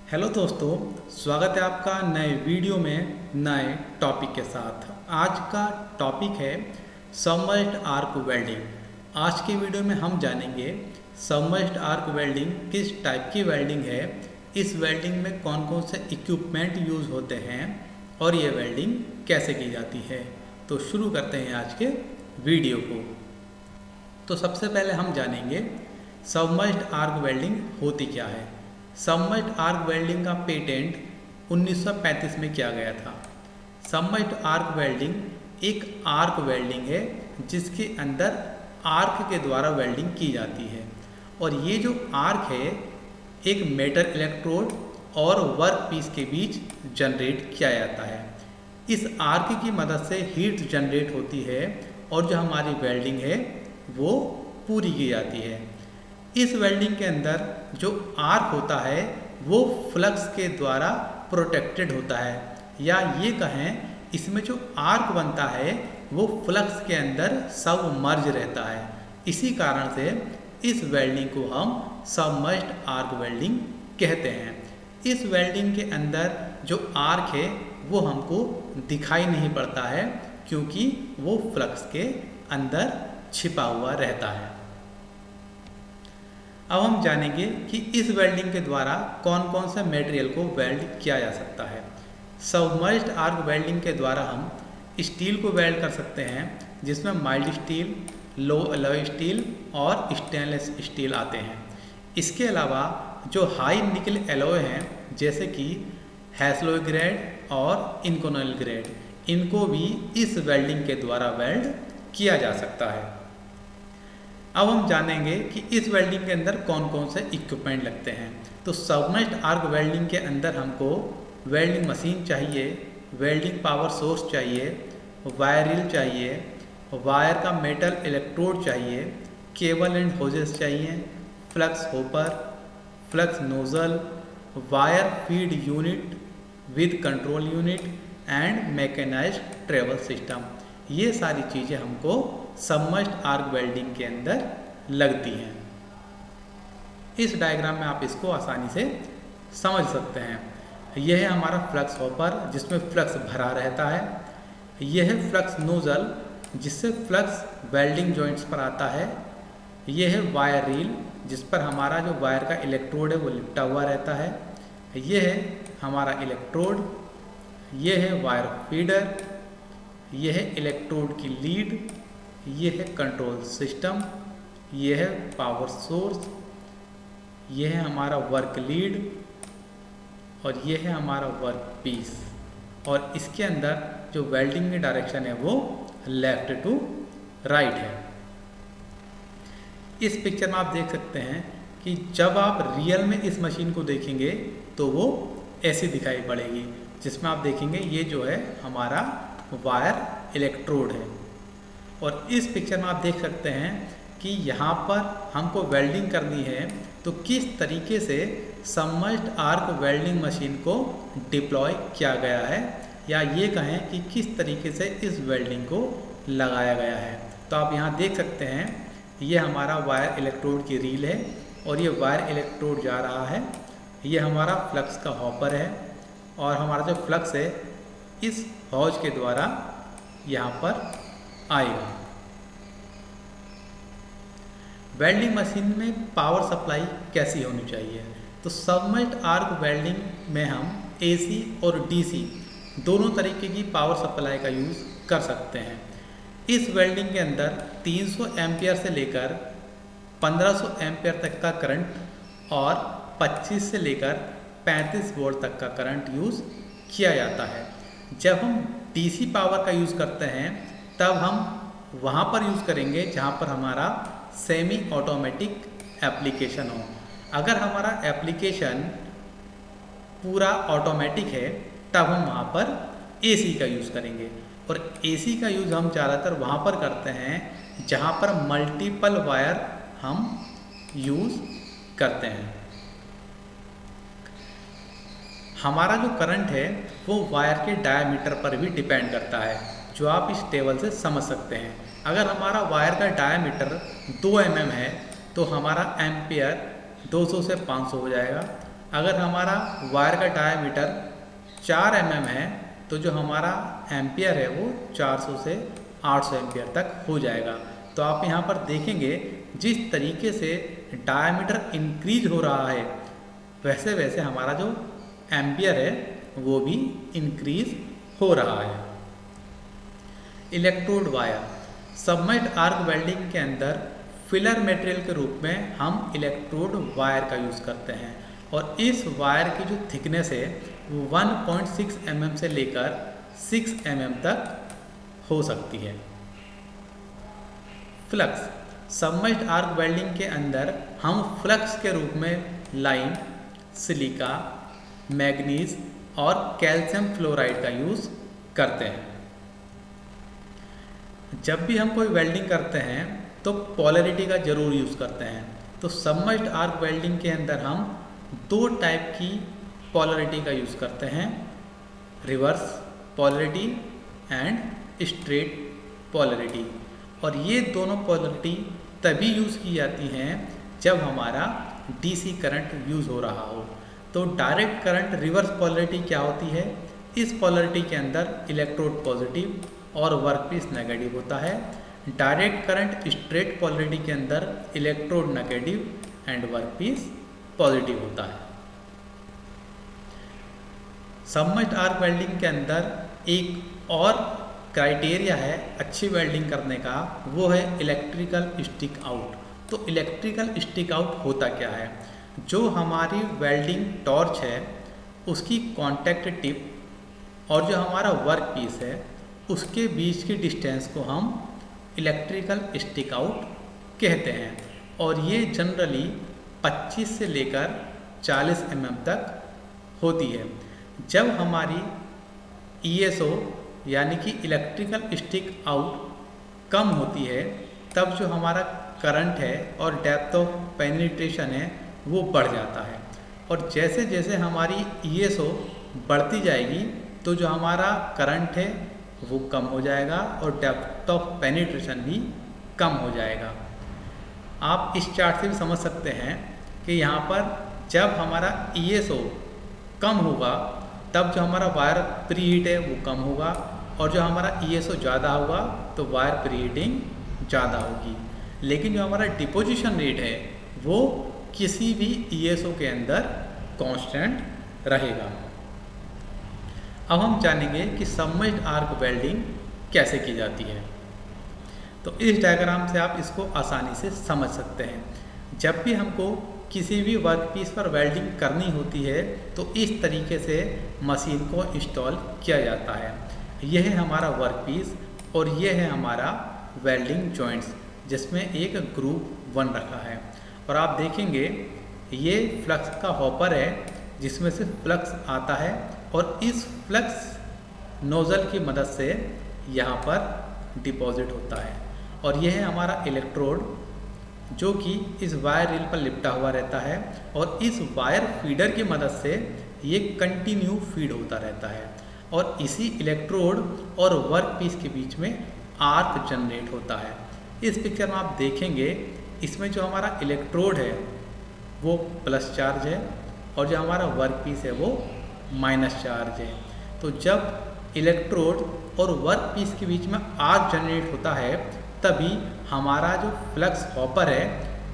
Hello दोस्तों, स्वागत है आपका नए वीडियो में नए टॉपिक के साथ। आज का टॉपिक है सबमर्ज्ड आर्क वेल्डिंग। आज के वीडियो में हम जानेंगे सबमर्ज्ड आर्क वेल्डिंग किस टाइप की वेल्डिंग है, इस वेल्डिंग में कौन कौन से इक्विपमेंट यूज़ होते हैं और ये वेल्डिंग कैसे की जाती है। तो शुरू करते हैं आज के वीडियो को। तो सबसे पहले हम जानेंगे सबमर्ज्ड आर्क वेल्डिंग होती क्या है। सबमर्ज्ड आर्क वेल्डिंग का पेटेंट 1935 में किया गया था। सबमर्ज्ड आर्क वेल्डिंग एक आर्क वेल्डिंग है जिसके अंदर आर्क के द्वारा वेल्डिंग की जाती है, और ये जो आर्क है एक मेटल इलेक्ट्रोड और वर्क पीस के बीच जनरेट किया जाता है। इस आर्क की मदद से हीट जनरेट होती है और जो हमारी वेल्डिंग है वो पूरी की जाती है। इस वेल्डिंग के अंदर जो आर्क होता है वो फ्लक्स के द्वारा प्रोटेक्टेड होता है, या ये कहें इसमें जो आर्क बनता है वो फ्लक्स के अंदर सबमर्ज रहता है। इसी कारण से इस वेल्डिंग को हम सबमर्ज्ड आर्क वेल्डिंग कहते हैं। इस वेल्डिंग के अंदर जो आर्क है वो हमको दिखाई नहीं पड़ता है क्योंकि वो फ्लक्स के अंदर छिपा हुआ रहता है। अब हम जानेंगे कि इस वेल्डिंग के द्वारा कौन कौन से मटेरियल को वेल्ड किया जा सकता है। सबमर्ज्ड आर्क वेल्डिंग के द्वारा हम स्टील को वेल्ड कर सकते हैं, जिसमें माइल्ड स्टील, लो एलॉय स्टील और स्टेनलेस स्टील आते हैं। इसके अलावा जो हाई निकल एलॉय हैं जैसे कि हैसलॉय ग्रेड और इंकोनल ग्रेड, इनको भी इस वेल्डिंग के द्वारा वेल्ड किया जा सकता है। अब हम जानेंगे कि इस वेल्डिंग के अंदर कौन कौन से इक्विपमेंट लगते हैं। तो सबमर्ज्ड आर्क वेल्डिंग के अंदर हमको वेल्डिंग मशीन चाहिए, वेल्डिंग पावर सोर्स चाहिए, वायर रील चाहिए, वायर का मेटल इलेक्ट्रोड चाहिए, केबल एंड होजेस चाहिए, flux hopper, flux nozzle, wire feed unit with control unit and mechanised travel system. ये सारी चीज़ें हमको सबमर्ज्ड आर्क वेल्डिंग के अंदर लगती हैं। इस डायग्राम में आप इसको आसानी से समझ सकते हैं। यह है हमारा फ्लक्स हॉपर जिसमें फ्लक्स भरा रहता है। यह है फ्लक्स नोजल जिससे फ्लक्स वेल्डिंग जॉइंट्स पर आता है। यह है वायर रील जिस पर हमारा जो वायर का इलेक्ट्रोड है वो लिपटा हुआ रहता है। यह है हमारा इलेक्ट्रोड। यह है वायर फीडर। यह है इलेक्ट्रोड की लीड। यह है कंट्रोल सिस्टम। यह है पावर सोर्स। यह है हमारा वर्क लीड और यह है हमारा वर्क पीस। और इसके अंदर जो वेल्डिंग की डायरेक्शन है वो लेफ्ट टू राइट है। इस पिक्चर में आप देख सकते हैं कि जब आप रियल में इस मशीन को देखेंगे तो वो ऐसी दिखाई पड़ेगी, जिसमें आप देखेंगे ये जो है हमारा वायर इलेक्ट्रोड है। और इस पिक्चर में आप देख सकते हैं कि यहाँ पर हमको वेल्डिंग करनी है तो किस तरीके से सबमर्ज्ड आर्क वेल्डिंग मशीन को डिप्लॉय किया गया है, या ये कहें कि किस तरीके से इस वेल्डिंग को लगाया गया है। तो आप यहाँ देख सकते हैं ये हमारा वायर इलेक्ट्रोड की रील है और ये वायर इलेक्ट्रोड जा रहा है। ये हमारा फ्लक्स का हॉपर है और हमारा जो फ्लक्स है इस हॉज के द्वारा यहाँ पर आएगा। वेल्डिंग मशीन में पावर सप्लाई कैसी होनी चाहिए। तो सबमर्ज्ड आर्क वेल्डिंग में हम एसी और डीसी दोनों तरीके की पावर सप्लाई का यूज़ कर सकते हैं। इस वेल्डिंग के अंदर 300 एम्पियर से लेकर 1500 एम्पियर तक का करंट और 25 से लेकर 35 वोल्ट तक का करंट यूज़ किया जाता है। जब हम डीसी पावर का यूज़ करते हैं तब हम वहाँ पर यूज़ करेंगे जहाँ पर हमारा सेमी ऑटोमेटिक एप्लीकेशन हो। अगर हमारा एप्लीकेशन पूरा ऑटोमेटिक है तब हम वहाँ पर एसी का यूज़ करेंगे, और एसी का यूज़ हम ज़्यादातर वहाँ पर करते हैं जहाँ पर मल्टीपल वायर हम यूज़ करते हैं। हमारा जो करंट है वो वायर के डायामीटर पर भी डिपेंड करता है, जो आप इस टेबल से समझ सकते हैं। अगर हमारा वायर का डायामीटर 2 mm है तो हमारा एम्पियर 200 से 500 हो जाएगा। अगर हमारा वायर का डायमीटर 4 mm है तो जो हमारा एम्पियर है वो 400 से 800 एम्पियर तक हो जाएगा। तो आप यहाँ पर देखेंगे जिस तरीके से डायमीटर इंक्रीज हो रहा है वैसे वैसे हमारा जो एम्पियर है वो भी इंक्रीज हो रहा है। Electrode wire, submerged arc welding के अंदर फिलर मटेरियल के रूप में हम इलेक्ट्रोड वायर का यूज़ करते हैं और इस वायर की जो थिकनेस है वो 1.6 mm से लेकर 6 mm तक हो सकती है। फ्लक्स, सबमर्ज्ड आर्क वेल्डिंग के अंदर हम फ्लक्स के रूप में लाइम, सिलिका, मैग्नीज और कैल्शियम फ्लोराइड का यूज़ करते हैं। जब भी हम कोई वेल्डिंग करते हैं तो पोलैरिटी का ज़रूर यूज़ करते हैं। तो सबमर्ज्ड आर्क वेल्डिंग के अंदर हम 2 टाइप की पोलैरिटी का यूज़ करते हैं, reverse polarity and straight polarity. और ये दोनों पोलैरिटी तभी यूज़ की जाती हैं जब हमारा डीसी करंट यूज़ हो रहा हो। तो डायरेक्ट करंट रिवर्स पोलैरिटी क्या होती है? इस पोलैरिटी के अंदर इलेक्ट्रोड पॉजिटिव और वर्कपीस नेगेटिव होता है। डायरेक्ट करंट स्ट्रेट पोलैरिटी के अंदर electrode negative and workpiece positive होता है। सबमर्ज्ड आर्क वेल्डिंग के अंदर एक और क्राइटेरिया है अच्छी वेल्डिंग करने का, वो है इलेक्ट्रिकल स्टिक आउट। तो इलेक्ट्रिकल स्टिक आउट होता क्या है? जो हमारी वेल्डिंग टॉर्च है उसकी कॉन्टैक्ट टिप और जो हमारा वर्क पीस है उसके बीच की डिस्टेंस को हम इलेक्ट्रिकल स्टिक आउट कहते हैं और ये जनरली 25 से लेकर 40 mm तक होती है। जब हमारी ESO यानी कि इलेक्ट्रिकल स्टिक आउट कम होती है तब जो हमारा करंट है और डेप्थ ऑफ पेनिट्रेशन है वो बढ़ जाता है और जैसे जैसे हमारी ESO बढ़ती जाएगी तो जो हमारा करंट है वो कम हो जाएगा और डेप्थ ऑफ पेनिट्रेशन भी कम हो जाएगा। आप इस चार्ट से भी समझ सकते हैं कि यहाँ पर जब हमारा ESO कम होगा तब जो हमारा वायर प्री हीट है वो कम होगा और जो हमारा ESO ज़्यादा होगा तो वायर प्री हीटिंग ज़्यादा होगी। लेकिन जो हमारा डिपोजिशन रेट है वो किसी भी ESO के अंदर कांस्टेंट रहेगा। अब हम जानेंगे कि सबमर्ज्ड आर्क वेल्डिंग कैसे की जाती है। तो इस डायग्राम से आप इसको आसानी से समझ सकते हैं। जब भी हमको किसी भी वर्कपीस पर वेल्डिंग करनी होती है तो इस तरीके से मशीन को इंस्टॉल किया जाता है। यह है हमारा वर्कपीस और यह है हमारा वेल्डिंग जॉइंट्स जिसमें एक ग्रुप 1 रखा है और आप देखेंगे ये फ्लक्स का हॉपर है जिसमें से फ्लक्स आता है और इस फ्लक्स नोज़ल की मदद से यहाँ पर डिपॉजिट होता है और यह है हमारा इलेक्ट्रोड जो कि इस वायर रील पर लिपटा हुआ रहता है और इस वायर फीडर की मदद से ये कंटिन्यू फीड होता रहता है और इसी इलेक्ट्रोड और वर्क पीस के बीच में आर्क जनरेट होता है। इस पिक्चर में आप देखेंगे इसमें जो हमारा इलेक्ट्रोड है वो प्लस चार्ज है और जो हमारा वर्क पीस है वो माइनस चार्ज है। तो जब इलेक्ट्रोड और वर्क पीस के बीच में आर्क जनरेट होता है तभी हमारा जो फ्लक्स हॉपर है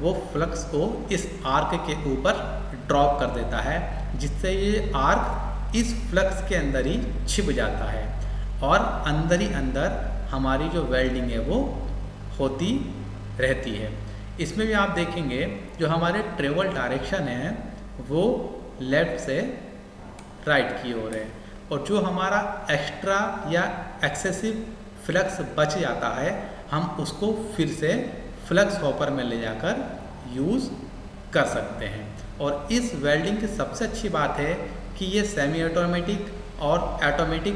वो फ्लक्स को इस आर्क के ऊपर ड्रॉप कर देता है जिससे ये आर्क इस फ्लक्स के अंदर ही छिप जाता है और अंदर ही अंदर हमारी जो वेल्डिंग है वो होती रहती है। इसमें भी आप देखेंगे जो हमारे ट्रेवल डायरेक्शन है वो लेफ़्ट से राइट की ओर है और जो हमारा एक्स्ट्रा या एक्सेसिव फ्लक्स बच जाता है हम उसको फिर से फ्लक्स हॉपर में ले जाकर यूज़ कर सकते हैं। और इस वेल्डिंग की सबसे अच्छी बात है कि ये सेमी ऑटोमेटिक और ऑटोमेटिक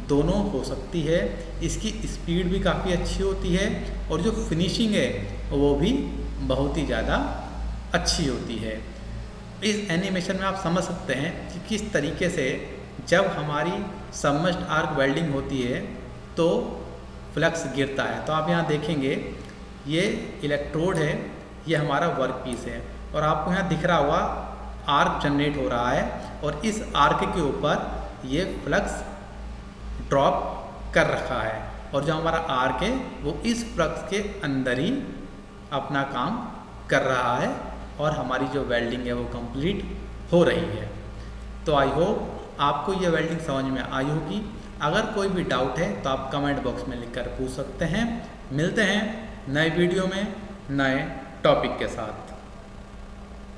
दोनों हो सकती है। इसकी स्पीड भी काफ़ी अच्छी होती है और जो फिनिशिंग है वो भी बहुत ही ज़्यादा अच्छी होती है। इस एनिमेशन में आप समझ सकते हैं कि किस तरीके से जब हमारी सबमर्ज्ड आर्क वेल्डिंग होती है तो फ्लक्स गिरता है। तो आप यहाँ देखेंगे ये इलेक्ट्रोड है, ये हमारा वर्क पीस है और आपको यहाँ दिख रहा होगा आर्क जनरेट हो रहा है और इस आर्क के ऊपर ये फ्लक्स ड्रॉप कर रखा है और जो हमारा आर्क है वो इस फ्लक्स के अंदर ही अपना काम कर रहा है और हमारी जो वेल्डिंग है वो कंप्लीट हो रही है। तो आई होप आपको ये वेल्डिंग समझ में आई होगी। अगर कोई भी डाउट है तो आप कमेंट बॉक्स में लिखकर पूछ सकते हैं। मिलते हैं नए वीडियो में नए टॉपिक के साथ।